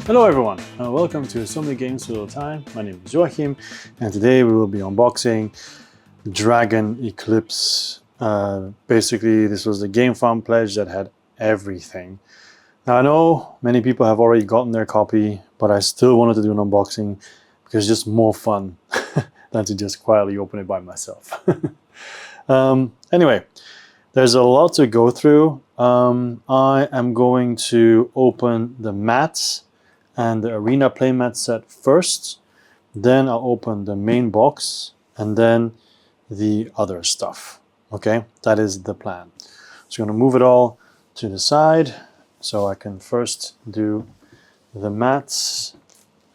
Hello everyone, and welcome to So Many Games All the Time. My name is Joachim, and today we will be unboxing Dragon Eclipse. Basically, this was the GameFound pledge that had everything. Now I know many people have already gotten their copy, but I still wanted to do an unboxing because it's just more fun than to just quietly open it by myself. Anyway, there's a lot to go through. I am going to open the mats and the arena playmat set first. Then I'll open the main box and then the other stuff. Okay, that is the plan. So I'm going to move it all to the side so I can first do the mats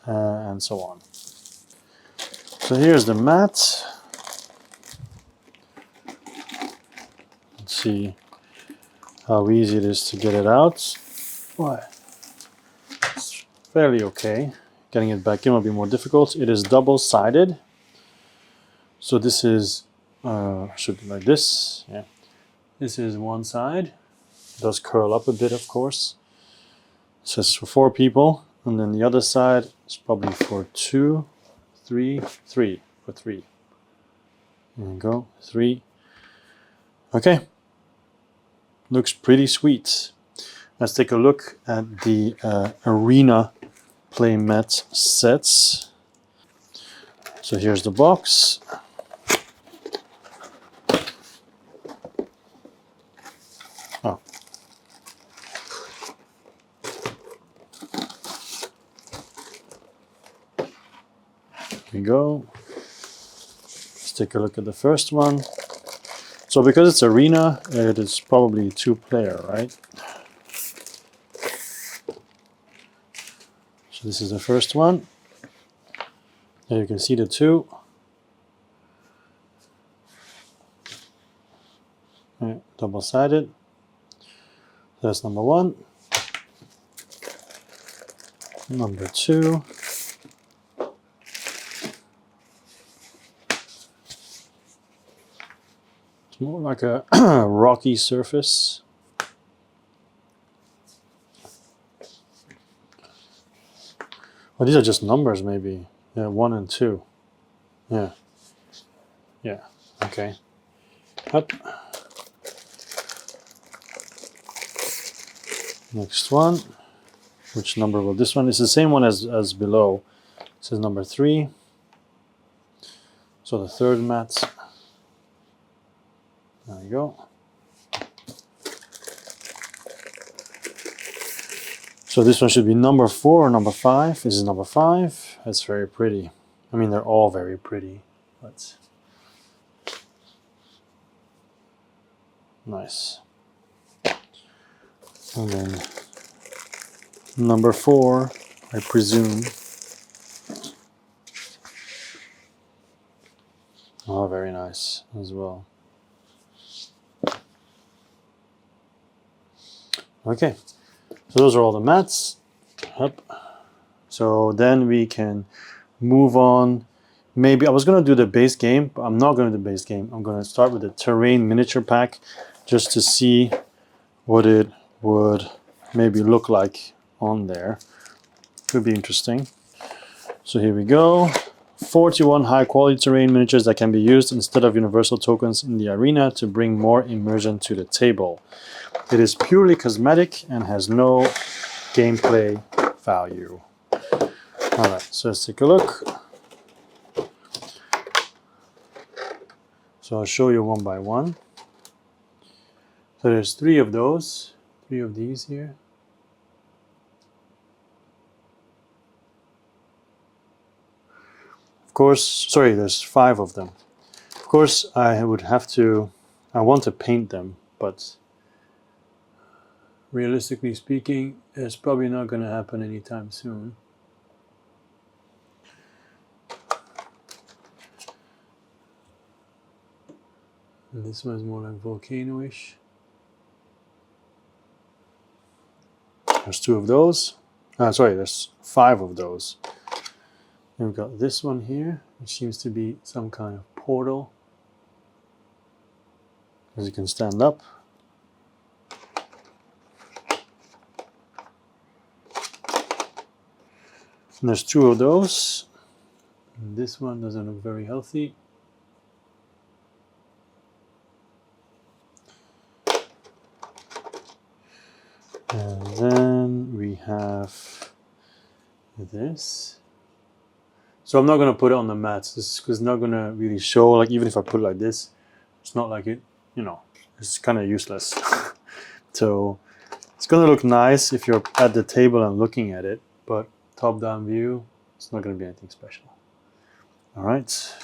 and so on. So here's the mat. Let's see how easy it is to get it out. Boy, it's fairly okay. Getting it back in will be more difficult. It is double-sided. So this is, should be like this. Yeah. This is one side. It does curl up a bit, of course. It says for 4 people. And then the other side is probably for 2, 3, 3. For 3. There we go. 3. Okay. Looks pretty sweet. Let's take a look at the arena playmat sets. So here's the box. Oh. Here we go. Let's take a look at the first one. So because it's arena, it is probably 2-player, right? So this is the first one. There you can see the 2. Yeah, double-sided. That's number 1. Number 2. It's more like a rocky surface. Well, these are just numbers, maybe. Yeah, 1 and 2. Yeah. Yeah. Okay. Up. Next one. Which number will this one? It's the same one as below. It says number 3. So the third mat. There you go. So this one should be number 4 or number 5. This is number 5. That's very pretty. I mean, they're all very pretty. But nice. And then number 4, I presume. Oh, very nice as well. Okay, so those are all the mats. Yep. So then we can move on. Maybe I was going to do the base game, but I'm not going to do the base game. I'm going to start with the terrain miniature pack just to see what it would maybe look like on there. Could be interesting. So here we go. 41 high quality terrain miniatures that can be used instead of universal tokens in the arena to bring more immersion to the table. It is purely cosmetic and has no gameplay value. Alright, so let's take a look. So I'll show you one by one. So there's 3 of those, 3 of these here. Of course, sorry, there's 5 of them. Of course, I want to paint them, but realistically speaking, it's probably not going to happen anytime soon. And this one's more like volcano-ish. There's 2 of those. Sorry, there's 5 of those. And we've got this one here, which seems to be some kind of portal. As you can stand up. And there's 2 of those. And this one doesn't look very healthy. And then we have this. So I'm not going to put it on the mats. This is not going to really show, like even if I put it like this, it's not like it, you know, it's kind of useless. So it's going to look nice if you're at the table and looking at it, but top down view, it's not going to be anything special. All right.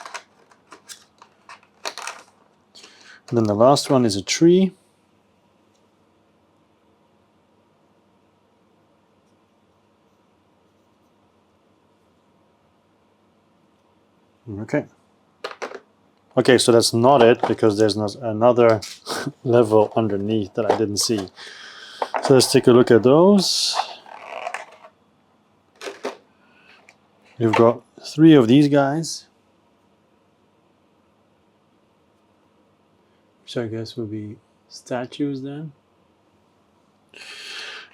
And then the last one is a tree. Okay. Okay, so that's not it, because there's another level underneath that I didn't see. So let's take a look at those. You've got 3 of these guys, which I guess would be statues then.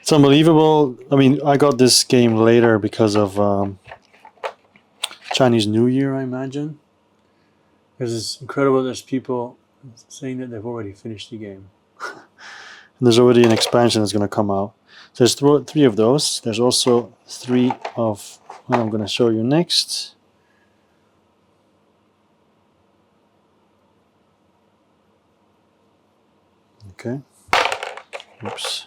It's unbelievable. I mean, I got this game later because of Chinese New Year, I imagine. Because it's incredible there's people saying that they've already finished the game. And there's already an expansion that's going to come out. So there's 3 of those. There's also 3 of what I'm going to show you next. Okay. Oops.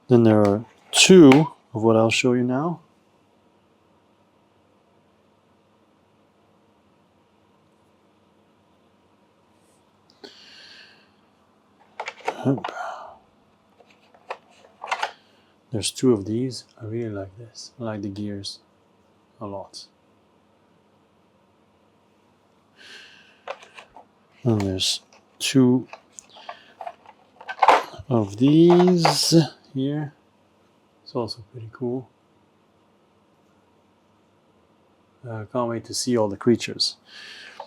Then there are 2 of what I'll show you now. There's 2 of these. I really like this. I like the gears a lot. And there's 2 of these here. It's also pretty cool. I can't wait to see all the creatures.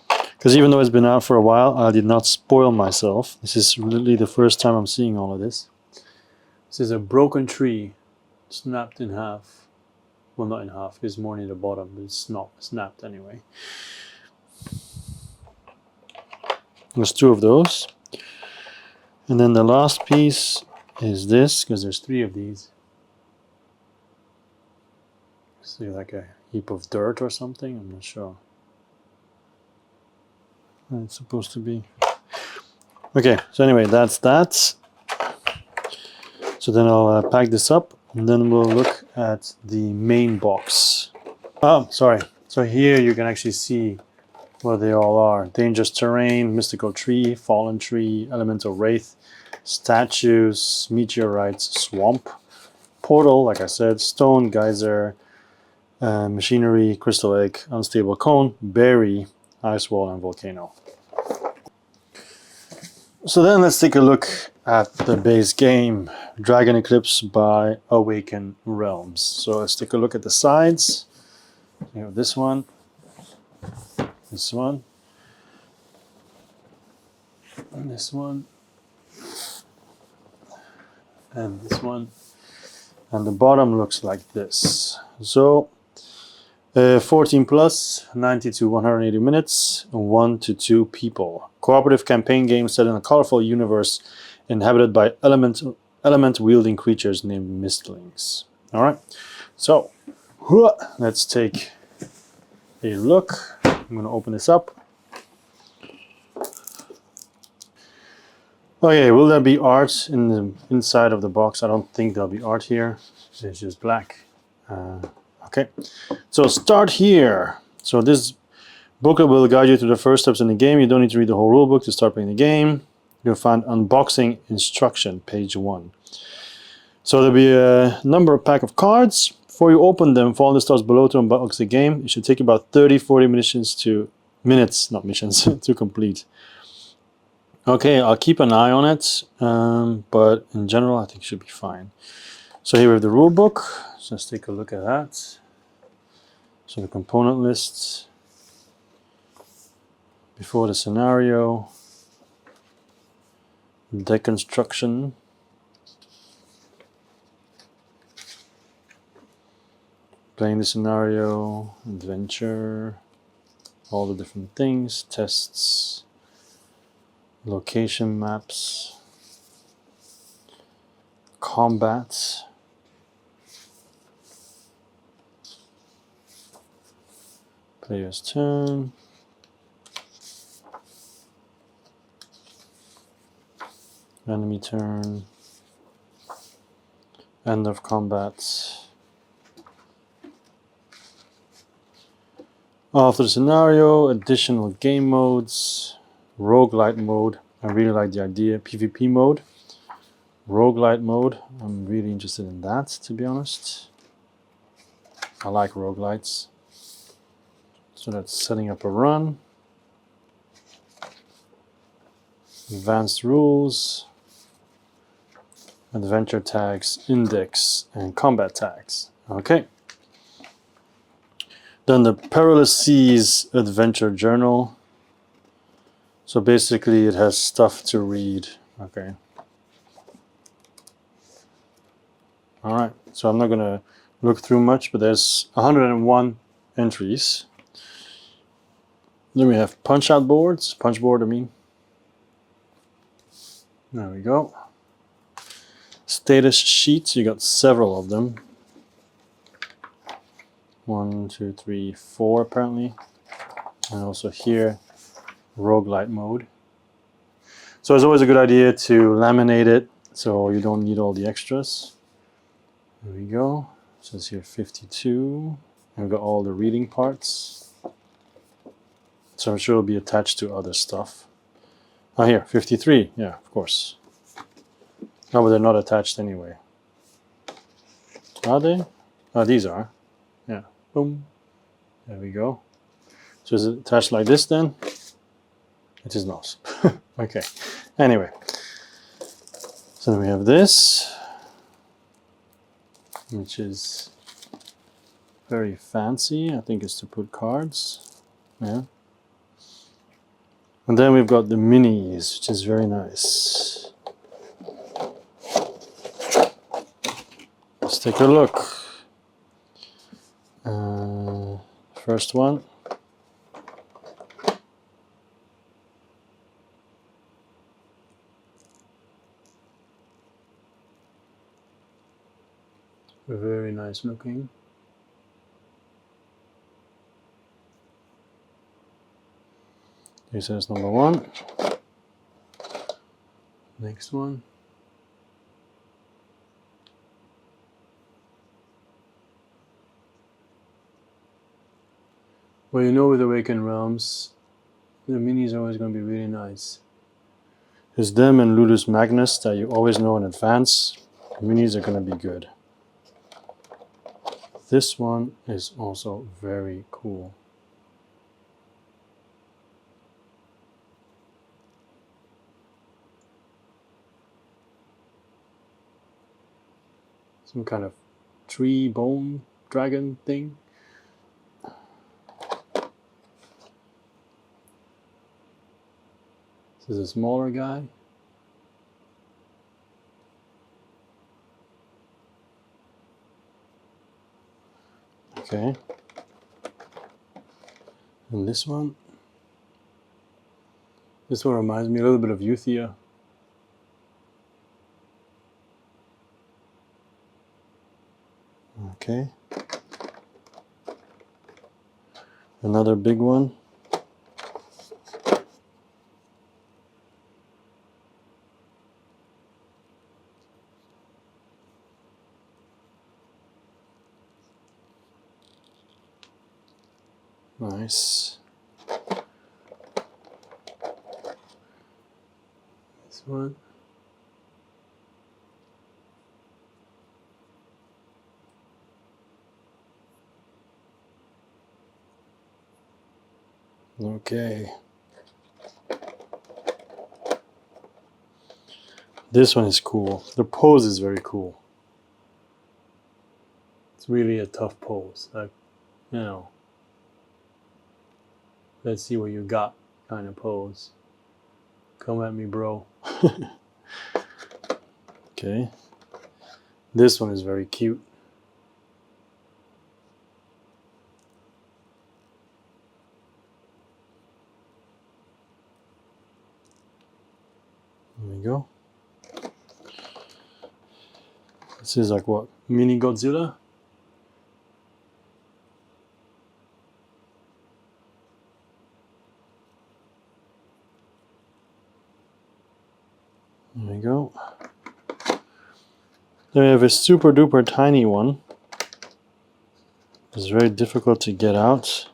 Because even though it's been out for a while, I did not spoil myself. This is really the first time I'm seeing all of this. This is a broken tree, snapped in half. Well, not in half, it's more near the bottom, but it's not snapped anyway. There's 2 of those. And then the last piece is this, because there's 3 of these. See, like a heap of dirt or something, I'm not sure. It's supposed to be. Okay, so anyway, that's that. So then I'll pack this up, and then we'll look at the main box. Oh, sorry. So here you can actually see what they all are. Dangerous terrain, mystical tree, fallen tree, elemental wraith, statues, meteorites, swamp, portal, like I said, stone, geyser, machinery, crystal egg, unstable cone, berry, ice wall, and volcano. So then let's take a look at the base game, Dragon Eclipse by Awaken Realms. So let's take a look at the sides. You have this one, and this one, and this one, and the bottom looks like this. So 14 plus, 90 to 180 minutes, 1 to 2 people. Cooperative campaign game set in a colorful universe inhabited by element-wielding creatures named mistlings. Alright, so let's take a look. I'm going to open this up. Okay, will there be art in the inside of the box? I don't think there'll be art here. It's just black. Okay, so start here. So this booklet will guide you through the first steps in the game. You don't need to read the whole rulebook to start playing the game. You'll find unboxing instruction, page 1. So there'll be a number of pack of cards. Before you open them, follow the steps below to unbox the game. It should take about 30-40 missions to complete. Okay, I'll keep an eye on it, but in general I think it should be fine. So here we have the rulebook. So let's take a look at that. So the component lists, before the scenario, deck construction, Playing the scenario, adventure, all the different things, tests, location maps, combat, player's turn, enemy turn, end of combat. After the scenario, additional game modes, roguelite mode. I really like the idea. PvP mode, roguelite mode. I'm really interested in that, to be honest. I like roguelites. So that's setting up a run. Advanced rules, adventure tags, index, and combat tags. Okay. Then the Perilous Seas Adventure Journal. So basically it has stuff to read. Okay. Alright, so I'm not going to look through much, but there's 101 entries. Then we have punch-out boards. Punchboard, I mean. There we go. Status sheets, you got several of them. 1, 2, 3, 4 apparently. And also here, roguelite mode. So it's always a good idea to laminate it so you don't need all the extras. There we go. It says here 52. And we've got all the reading parts. So I'm sure it'll be attached to other stuff. Oh, here, 53. Yeah, of course. No, but they're not attached anyway. Are they? Oh, these are. Yeah. Boom. There we go. So is it attached like this then? It is not. Okay. Anyway. So then we have this, which is very fancy. I think it's to put cards. Yeah. And then we've got the minis, which is very nice. Let's take a look. First one. Very nice looking. This is number 1. Next one. Well, you know, with Awakened Realms, the minis are always going to be really nice. There's them and Ludus Magnus that you always know in advance. The minis are going to be good. This one is also very cool. Some kind of tree bone dragon thing. This is a smaller guy. Okay. And this one reminds me a little bit of Euthia. Okay. Another big one. Nice. This one. Okay. This one is cool. The pose is very cool. It's really a tough pose. Like, you know, let's see what you got kind of pose. Come at me, bro. Okay. This one is very cute. we go. This is like what? Mini Godzilla? There we go. Then we have a super duper tiny one. It's very difficult to get out.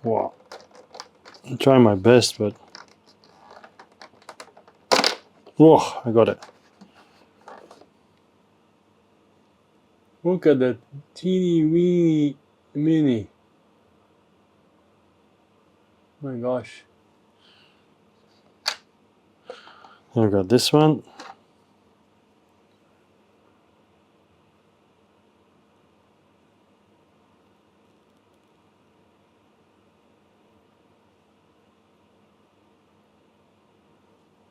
Wow. I'm trying my best, but... Whoa, I got it. Look at that teeny weeny mini. Oh my gosh. I've got this one.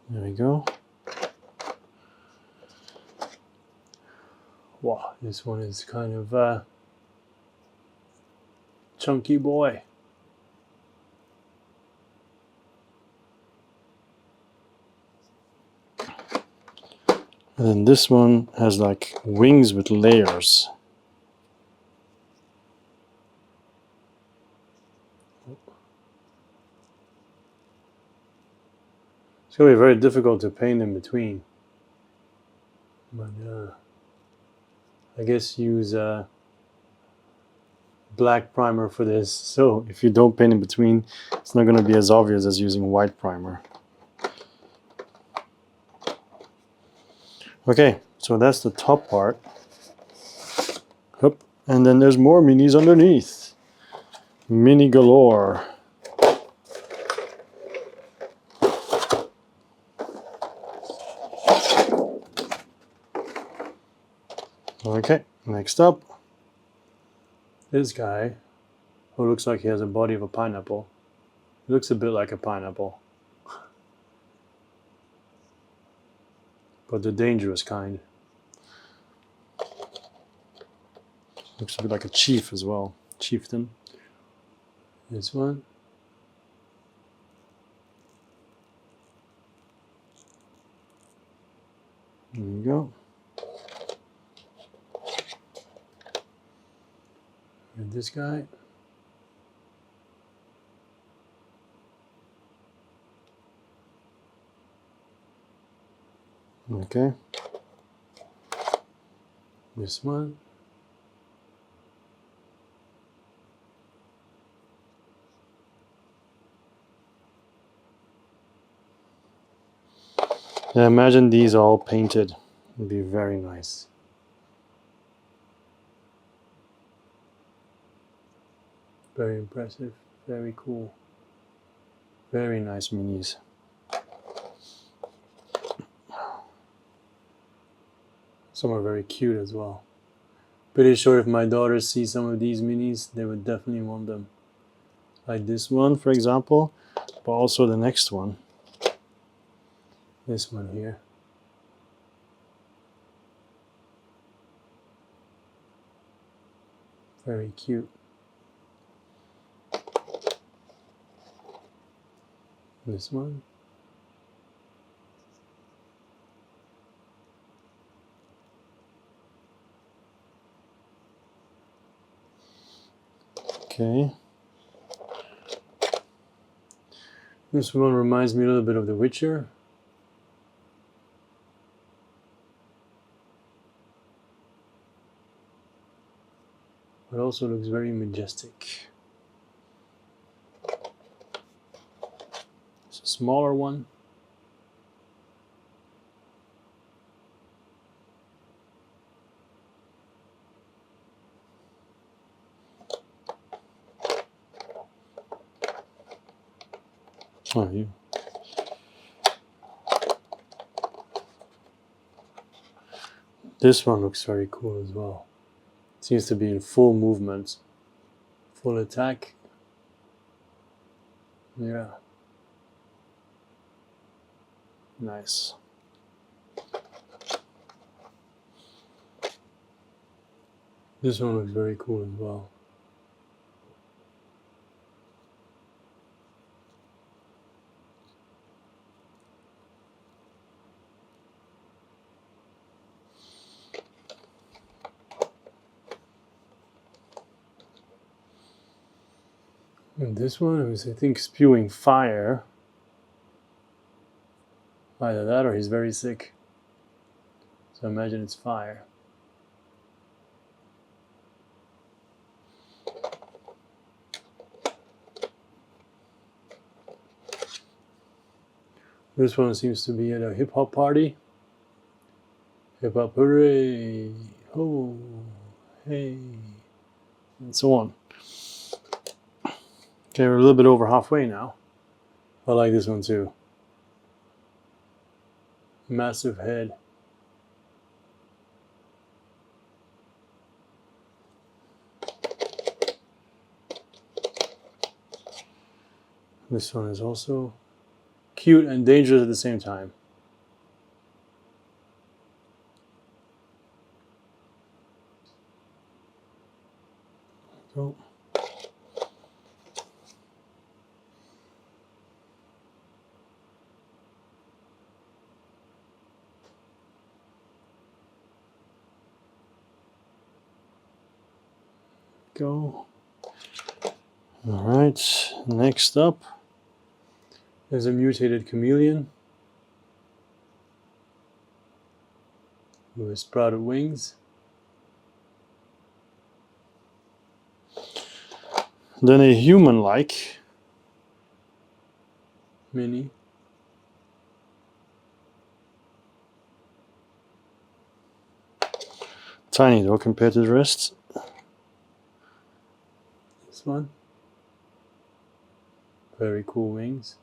There we go. Wow, this one is kind of a chunky boy. And then this one has like wings with layers. It's going to be very difficult to paint in between. But I guess use black primer for this. So if you don't paint in between, it's not going to be as obvious as using white primer. Okay, so that's the top part. Hup. And then there's more minis underneath. Mini galore. Okay, next up, this guy who looks like he has a body of a pineapple. He looks a bit like a pineapple, but the dangerous kind. Looks a bit like a chief as well, chieftain. This one. There you go. And this guy. Okay. This one. Yeah, imagine these all painted. It'd be very nice. Very impressive. Very cool. Very nice minis. Some are very cute as well. Pretty sure if my daughters see some of these minis, they would definitely want them. Like this one, for example, but also the next one. This one here. Very cute. This one. Okay. This one reminds me a little bit of The Witcher. But also looks very majestic. It's a smaller one. Oh, you. This one looks very cool as well. Seems to be in full movement. Full attack. Yeah. Nice. This one looks very cool as well. And this one is, I think, spewing fire. Either that or he's very sick. So imagine it's fire. This one seems to be at a hip hop party. Hip hop hooray! Oh, hey, and so on. Okay, we're a little bit over halfway now. I like this one too. Massive head. This one is also cute and dangerous at the same time. Go. Go. All right, next up is a mutated chameleon with sprouted wings. Then a human-like mini. Tiny though compared to the rest. This one. Very cool wings.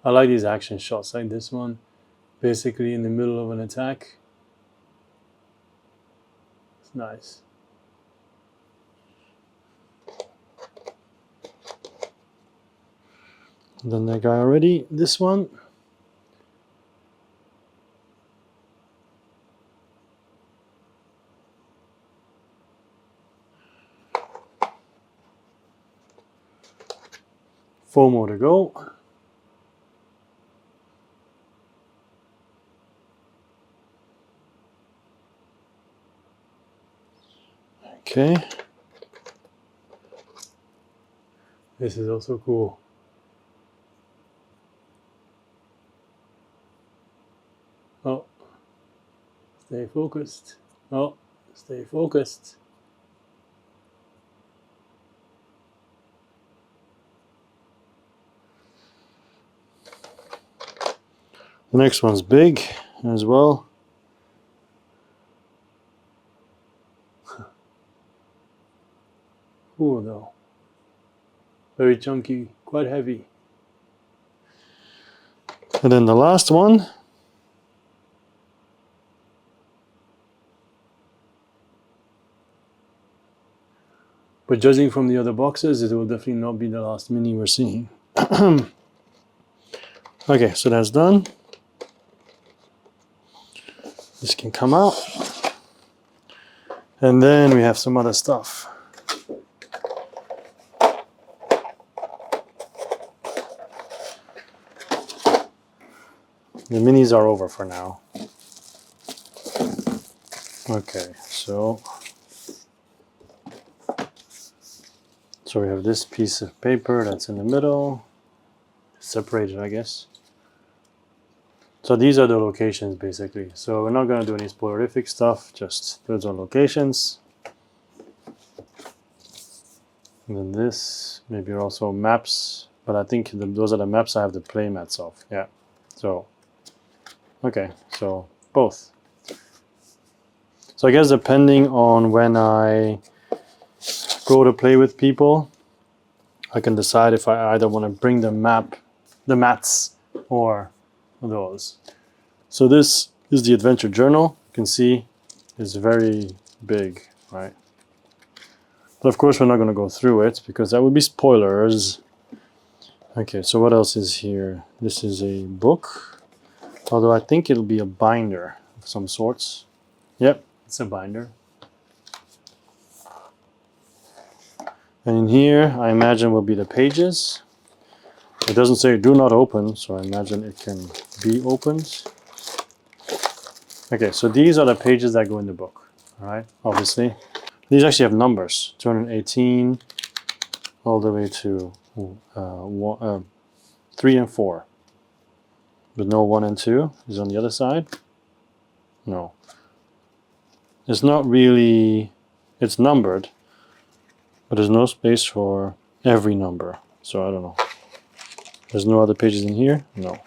I like these action shots, like this one, basically in the middle of an attack. It's nice. Done that guy already. This one. Four more to go. Okay. This is also cool. Oh, stay focused. Oh, stay focused. The next one's big as well. Cool though. Very chunky, quite heavy. And then the last one. But judging from the other boxes, it will definitely not be the last mini we're seeing. Okay, so that's done. This can come out. And then we have some other stuff. The minis are over for now. Okay, so we have this piece of paper that's in the middle, separated, I guess. So these are the locations basically. So we're not going to do any spoilerific stuff, just those are locations. And then this, maybe also maps, but I think those are the maps I have the play mats of. Yeah, so, okay, so both. So I guess depending on when I go to play with people, I can decide if I either want to bring the mats, or those. So this is the adventure journal. You can see it's very big, right? But of course we're not going to go through it because that would be spoilers. Okay, so what else is here? This is a book, although I think it'll be a binder of some sorts. Yep, it's a binder. And in here, I imagine will be the pages. It doesn't say do not open, so I imagine it can be opened. Okay, so these are the pages that go in the book. All right, obviously. These actually have numbers, 218 all the way to 3 and 4. But no 1 and 2 is on the other side. No. It's not really, it's numbered, but there's no space for every number. So I don't know. There's no other pages in here? No.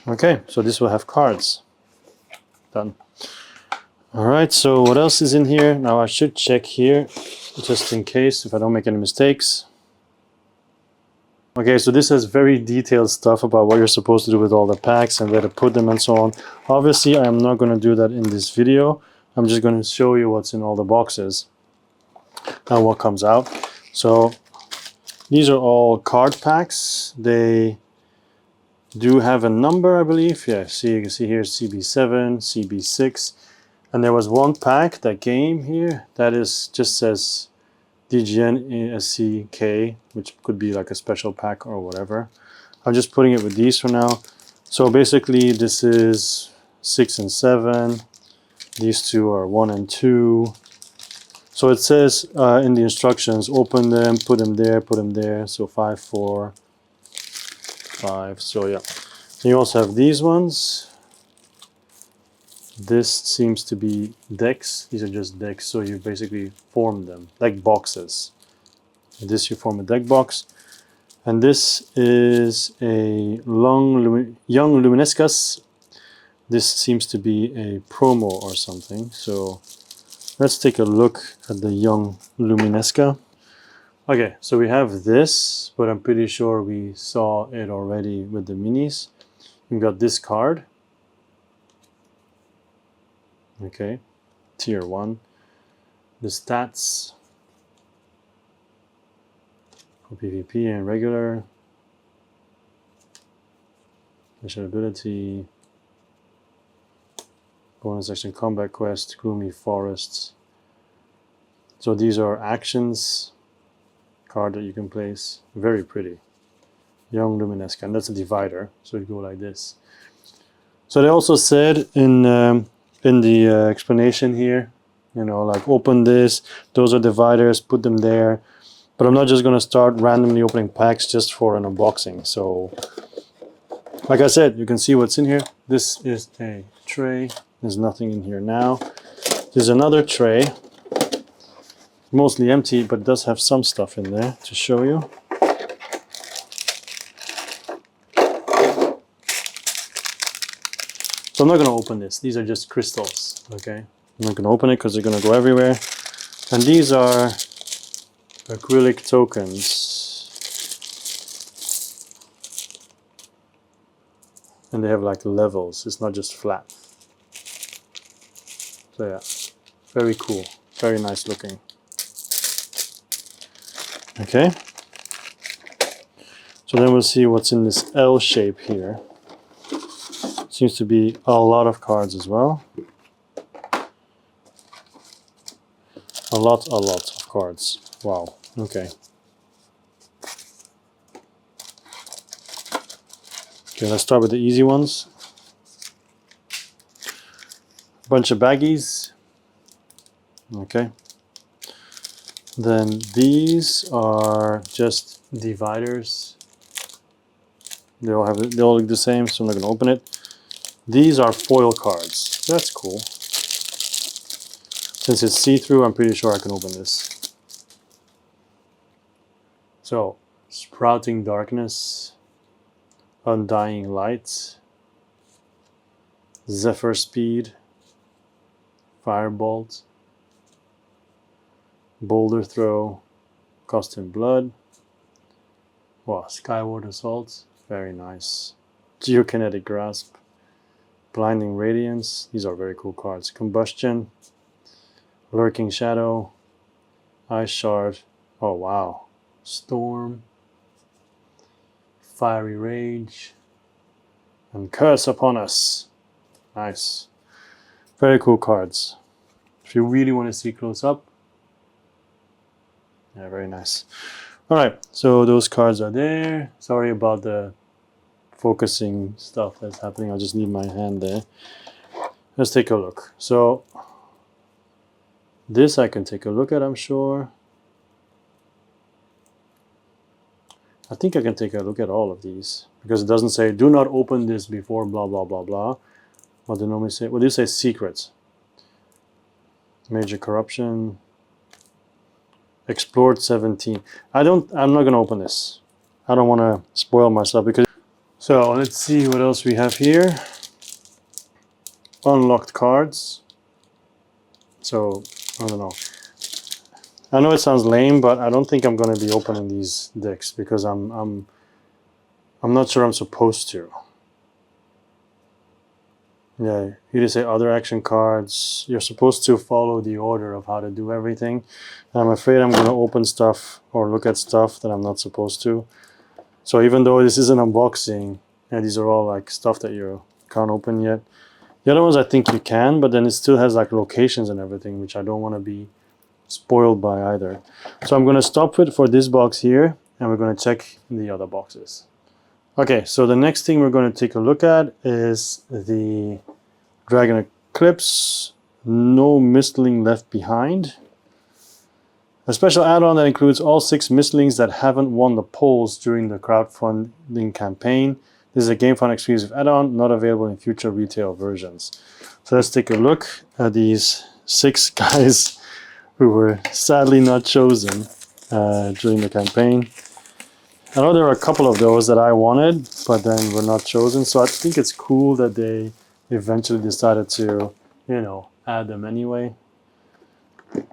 Okay, so this will have cards. Done. Alright, so what else is in here? Now I should check here, just in case, if I don't make any mistakes. Okay, so this has very detailed stuff about what you're supposed to do with all the packs and where to put them and so on. Obviously, I'm not going to do that in this video. I'm just going to show you what's in all the boxes and what comes out. So these are all card packs. They do have a number, I believe. Yeah, see, you can see here CB7, CB6. And there was one pack that came here that is just says DGN-SCK, which could be like a special pack or whatever. I'm just putting it with these for now. So basically this is 6 and 7. These two are 1 and 2. So it says in the instructions, open them, put them there. So 5, 4, 5. So yeah. And you also have these ones. This seems to be decks. These are just decks, so you basically form them like boxes. And this you form a deck box. And this is a young Luminescas. This seems to be a promo or something. So let's take a look at the young Luminesca. Okay, so we have this, but I'm pretty sure we saw it already with the minis. We've got this card. Okay, tier 1. The stats for PvP and regular. Mission ability. Bonus action combat quest, gloomy forests. So these are actions. Card that you can place. Very pretty. Young Luminesca, and that's a divider. So you go like this. So they also said in the explanation here, you know, like open this, those are dividers, put them there. But I'm not just going to start randomly opening packs just for an unboxing. So like I said, you can see what's in here. This is a tray. There's nothing in here now. There's another tray, mostly empty, but it does have some stuff in there to show you. So I'm not going to open this. These are just crystals, okay? I'm not going to open it because they're going to go everywhere. And these are acrylic tokens. And they have like levels. It's not just flat. So yeah, very cool. Very nice looking. Okay. So then we'll see what's in this L shape here. Seems to be a lot of cards as well. A lot of cards. Wow. Okay. Okay, let's start with the easy ones. Bunch of baggies. Okay. Then these are just dividers. They all look the same, so I'm not going to open it. These are foil cards. That's cool. Since it's see-through, I'm pretty sure I can open this. So, Sprouting Darkness, Undying Light, Zephyr Speed, Firebolt, Boulder Throw, Custom Blood, wow, Skyward Assault, very nice. Geokinetic Grasp, Blinding Radiance, these are very cool cards. Combustion, Lurking Shadow, Ice Shard, oh wow, Storm, Fiery Rage, and Curse Upon Us. Nice. Very cool cards. If you really want to see close up, yeah, very nice. Alright, so those cards are there. Sorry about the focusing stuff that's happening. I'll just need my hand there. Let's take a look. So this I can take a look at, I'm sure. I think I can take a look at all of these because it doesn't say do not open this before blah blah blah blah. What do they normally say? What do you say? Secrets. Major corruption. Explored 17. I'm not gonna open this. I don't want to spoil myself because. So let's see what else we have here. Unlocked cards. So I don't know. I know it sounds lame, but I don't think I'm going to be opening these decks because I'm not sure I'm supposed to. Yeah, you just say other action cards. You're supposed to follow the order of how to do everything. And I'm afraid I'm going to open stuff or look at stuff that I'm not supposed to. So even though this is an unboxing, and these are all like stuff that you can't open yet. The other ones I think you can, but then it still has like locations and everything, which I don't want to be spoiled by either. So I'm going to stop it for this box here, and we're going to check the other boxes. Okay, so the next thing we're going to take a look at is the Dragon Eclipse, No Mistling Left Behind. A special add-on that includes all 6 mistlings that haven't won the polls during the crowdfunding campaign. This is a GameFound exclusive add-on, not available in future retail versions. So let's take a look at these 6 guys who were sadly not chosen during the campaign. I know there were a couple of those that I wanted, but then were not chosen. So I think it's cool that they eventually decided to, you know, add them anyway.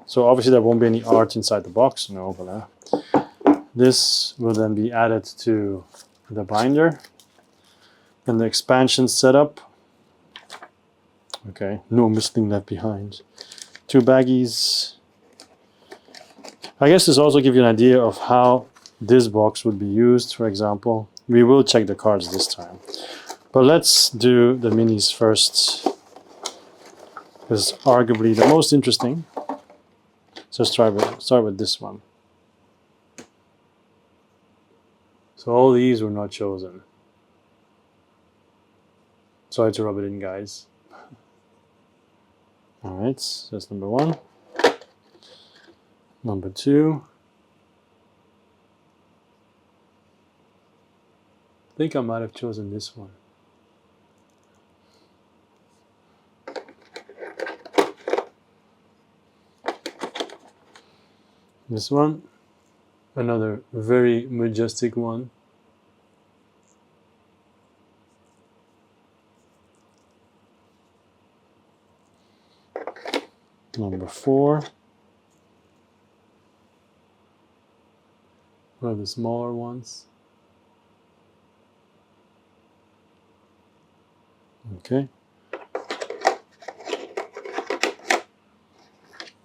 So obviously there won't be any art inside the box, no, but this will then be added to the binder. And the expansion setup. Okay, no missing left behind. 2 baggies. I guess this also gives you an idea of how this box would be used, for example. We will check the cards this time. But let's do the minis first. It's arguably the most interesting. So let's start with this one. So all these were not chosen. Sorry to rub it in, guys. Alright, so that's number 1. Number 2. I think I might have chosen this one. This one. Another very majestic one. Number 4. One of the smaller ones. Okay.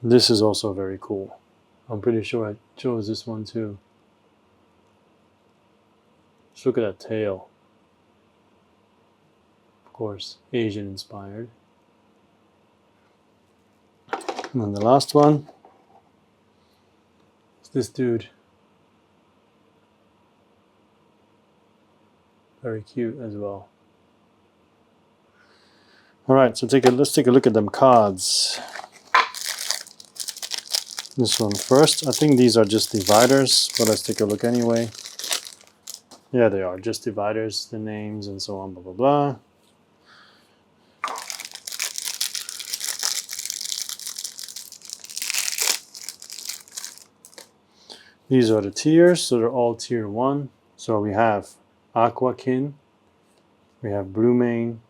This is also very cool. I'm pretty sure I chose this one too. Just look at that tail. Of course, Asian inspired. And then the last one is this dude. Very cute as well. Alright, so let's take a look at them cards. This one first. I think these are just dividers, but let's take a look anyway. Yeah, they are just dividers, the names and so on, blah blah blah. These are the tiers, so they're all tier 1. So we have Aquakin, we have Blue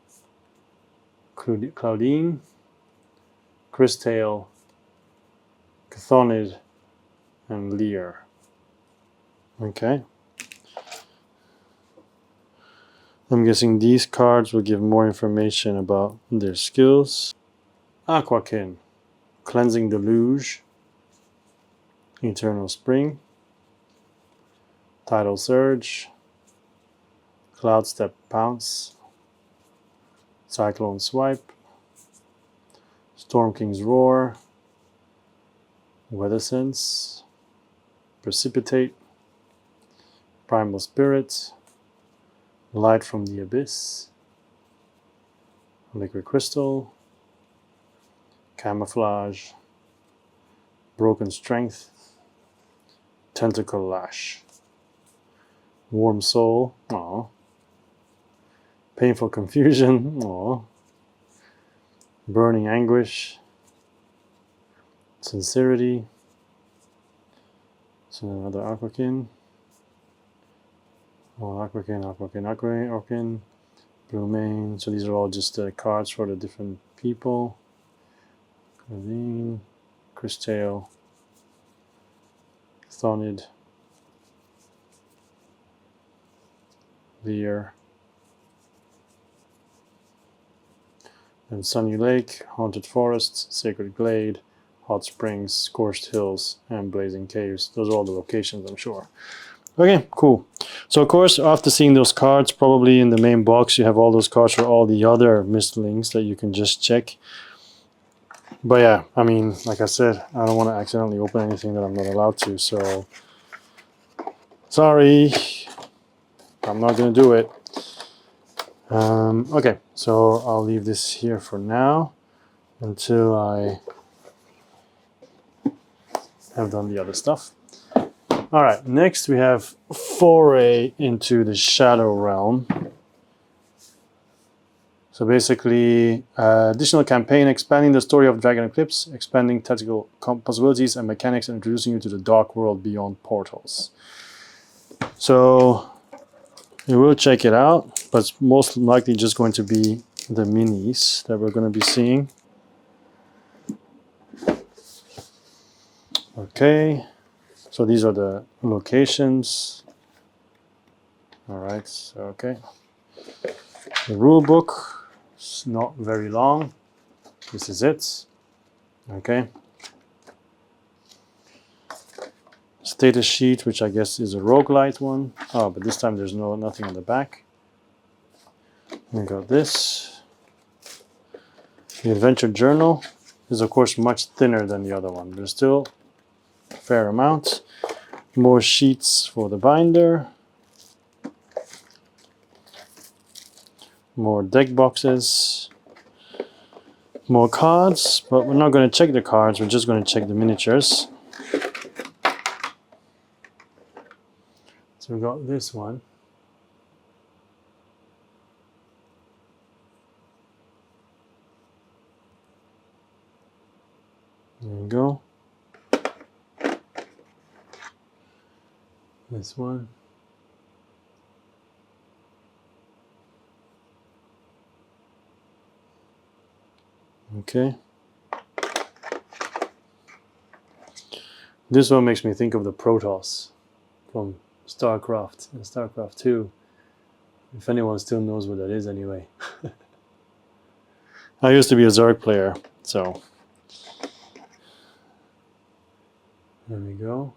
Claudine, Christail, Chthonid, and Lear. Okay. I'm guessing these cards will give more information about their skills. Aquakin, Cleansing Deluge, Eternal Spring, Tidal Surge, Cloud Step Pounce, Cyclone Swipe, Storm King's Roar, Weather Sense, Precipitate, Primal Spirit, Light from the Abyss, Liquid Crystal, Camouflage, Broken Strength, Tentacle Lash, Warm Soul, aww, Painful Confusion, aww, Burning Anguish, Sincerity, so another Aquakin, Aquakin, Blue Mane. So these are all just cards for the different people. Gravine, Crystale, Thonid, Leer, and Sunny Lake, Haunted Forest, Sacred Glade, Hot Springs, Scorched Hills, and Blazing Caves. Those are all the locations, I'm sure. Okay, cool. So of course, after seeing those cards, probably in the main box you have all those cards for all the other mistlings that you can just check. But yeah, I mean, like I said, I don't want to accidentally open anything that I'm not allowed to, so sorry, I'm not going to do it. Okay, so I'll leave this here for now until I have done the other stuff. Alright, next we have Foray into the Shadow Realm. So basically, additional campaign expanding the story of Dragon Eclipse, expanding tactical possibilities and mechanics, and introducing you to the dark world beyond portals. So we will check it out, but it's most likely just going to be the minis that we're going to be seeing. Okay, so these are the locations. Alright, so okay. The rule book is not very long. This is it. Okay. Status sheet, which I guess is a roguelite one. Oh, but this time there's nothing on the back. We got this. The adventure journal is of course much thinner than the other one. There's still a fair amount. More sheets for the binder. More deck boxes. More cards, but we're not going to check the cards, we're just going to check the miniatures. So we got this one. There we go. This one. Okay. This one makes me think of the Protoss from StarCraft and StarCraft 2. If anyone still knows what that is anyway. I used to be a Zerg player, so. There we go.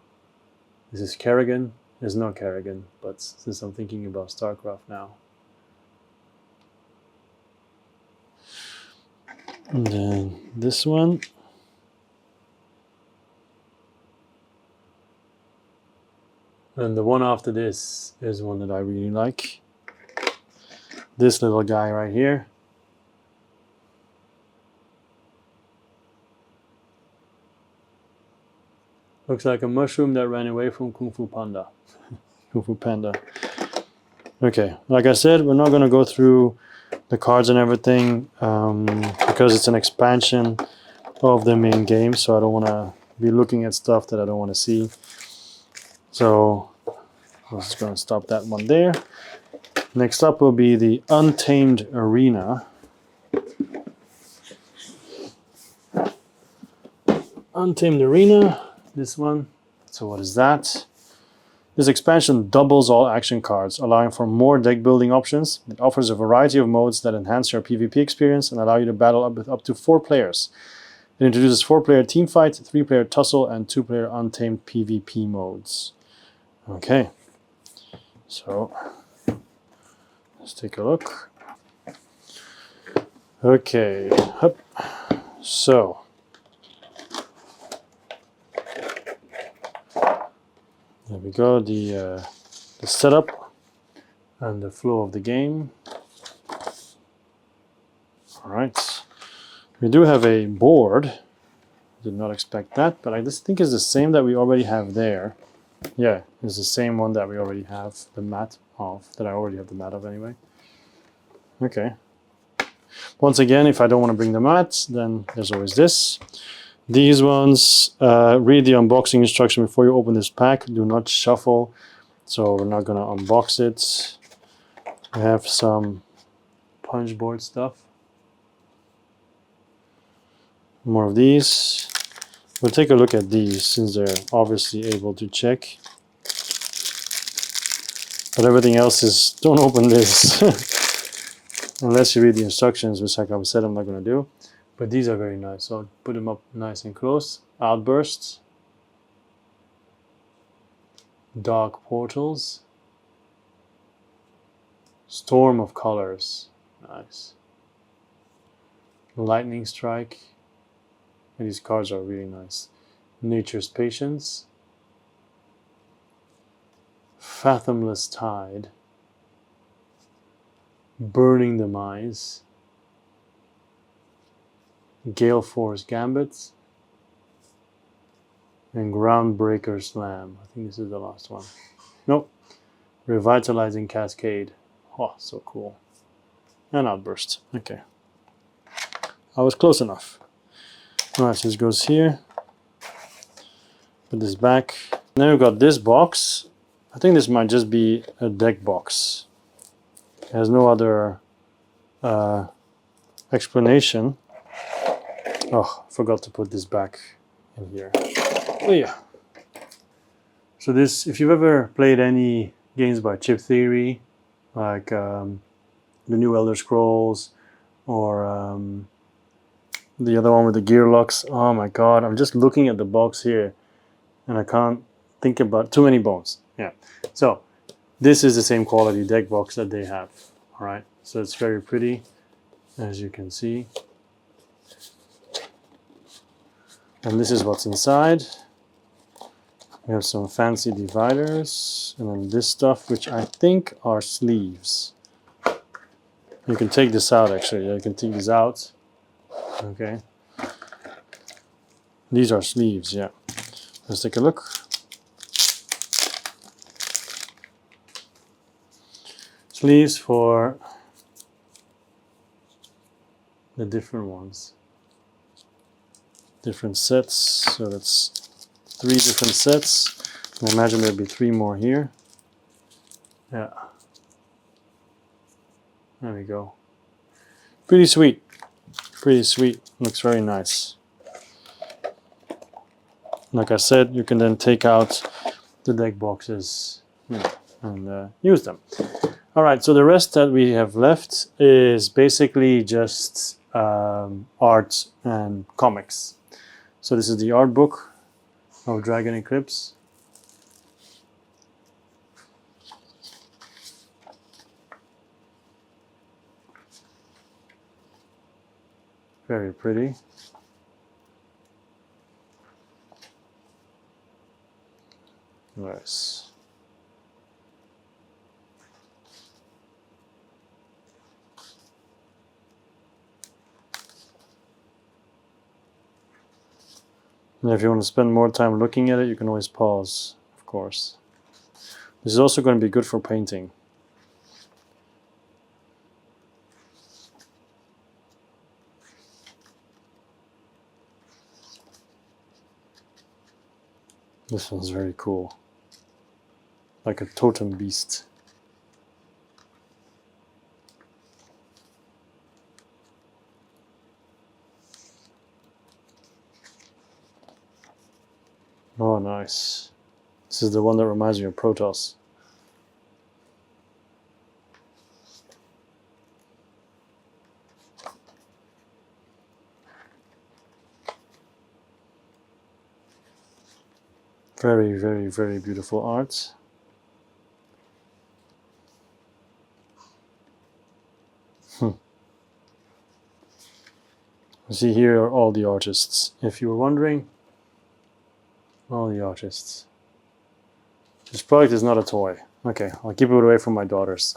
This is Kerrigan. It's not Kerrigan, but since I'm thinking about StarCraft now. And then this one. And the one after this is one that I really like. This little guy right here. Looks like a mushroom that ran away from Kung Fu Panda. Kung Fu Panda. Okay, like I said, we're not going to go through the cards and everything because it's an expansion of the main game, so I don't want to be looking at stuff that I don't want to see. So I'm just going to stop that one there. Next up will be the Untamed Arena. Untamed Arena. This one. So what is that? This expansion doubles all action cards, allowing for more deck building options. It offers a variety of modes that enhance your PvP experience and allow you to battle with up to 4 players. It introduces 4-player teamfight, 3-player tussle, and 2-player untamed PvP modes. Okay, so let's take a look. Okay, hup. So there we go, the setup. and the flow of the game. All right. We do have a board. Did not expect that, but I just think it's the same that we already have there. Yeah, it's the same one that we already have the mat of, that I already have the mat of anyway. Okay. Once again, if I don't want to bring the mat, then there's always this. These ones, read the unboxing instruction before you open this pack. Do not shuffle. So we're not going to unbox it. We have some punch board stuff. More of these. We'll take a look at these since they're obviously able to check. But everything else is, don't open this. Unless you read the instructions, which like I said I'm not going to do. But these are very nice. So I'll put them up nice and close. Outbursts. Dark portals. Storm of colors. Nice. Lightning strike. And these cards are really nice. Nature's patience. Fathomless tide. Burning demise. Gale Force Gambits. And Groundbreaker Slam. I think this is the last one. Nope. Revitalizing Cascade. Oh, so cool. And Outburst. Okay. I was close enough. Alright, so this goes here. Put this back. Then we've got this box. I think this might just be a deck box. It has no other explanation. Oh, I forgot to put this back in here. Oh yeah. So this, if you've ever played any games by Chip Theory, like the new Elder Scrolls, or the other one with the gear locks. Oh my god, I'm just looking at the box here and I can't think about too many bones. Yeah. So this is the same quality deck box that they have. Alright. So it's very pretty, as you can see. And this is what's inside. We have some fancy dividers, and then this stuff, which I think are sleeves. You can take this out actually. You can take these out. Okay. These are sleeves, yeah. Let's take a look. Sleeves for the different ones. Different sets. So that's 3 different sets. I imagine there'll be 3 more here. Yeah. There we go. Pretty sweet. Pretty sweet. Looks very nice. Like I said, you can then take out the deck boxes, you know, and use them. Alright, so the rest that we have left is basically just art and comics. So this is the art book of Dragon Eclipse. Very pretty. Nice. And if you want to spend more time looking at it, you can always pause, of course. This is also going to be good for painting. This one's very cool. Like a totem beast. Oh, nice. This is the one that reminds me of Protoss. Very, very, very beautiful art. See, here are all the artists. If you were wondering, all the artists. This product is not a toy. Okay, I'll keep it away from my daughters.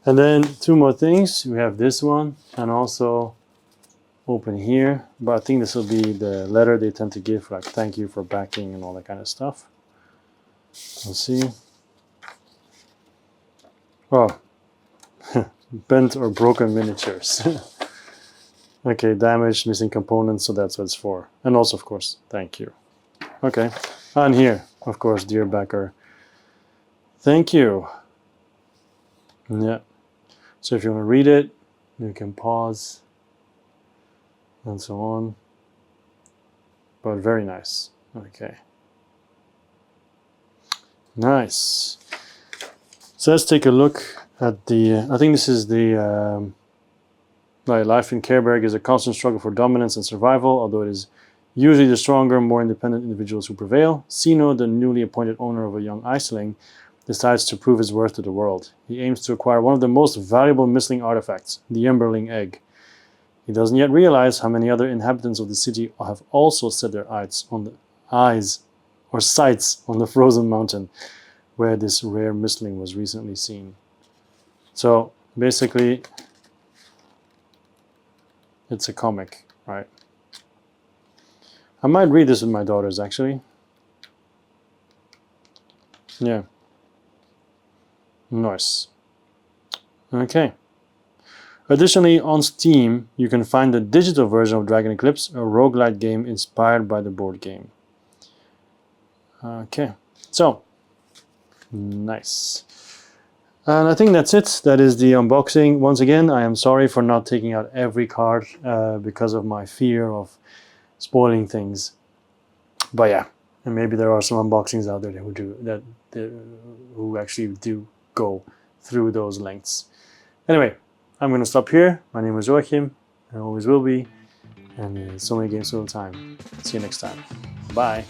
And then 2 more things. We have this one, and also open here. But I think this will be the letter they tend to give, like thank you for backing and all that kind of stuff. Let's see. Oh, bent or broken miniatures. Okay, damaged, missing components, so that's what it's for. And also, of course, thank you. Okay, and here, of course, dear backer, thank you. Yeah. So if you want to read it, you can pause and so on. But very nice. Okay. Nice. So let's take a look at the, I think this is the, life in Careberg is a constant struggle for dominance and survival, although it is usually the stronger, more independent individuals who prevail. Sino, the newly appointed owner of a young iceling, decides to prove his worth to the world. He aims to acquire one of the most valuable missling artifacts, the Emberling egg. He doesn't yet realize how many other inhabitants of the city have also set their sights on the frozen mountain where this rare missling was recently seen. So basically, it's a comic, right? I might read this with my daughters, actually. Yeah. Nice. Okay. Additionally, on Steam, you can find the digital version of Dragon Eclipse, a roguelite game inspired by the board game. Okay, so, nice. And I think that's it. That is the unboxing. Once again, I am sorry for not taking out every card because of my fear of spoiling things. But yeah, and maybe there are some unboxings out there who do that, who actually do go through those lengths. Anyway, I'm going to stop here. My name is Joachim, and always will be. And so many games all the time. See you next time. Bye.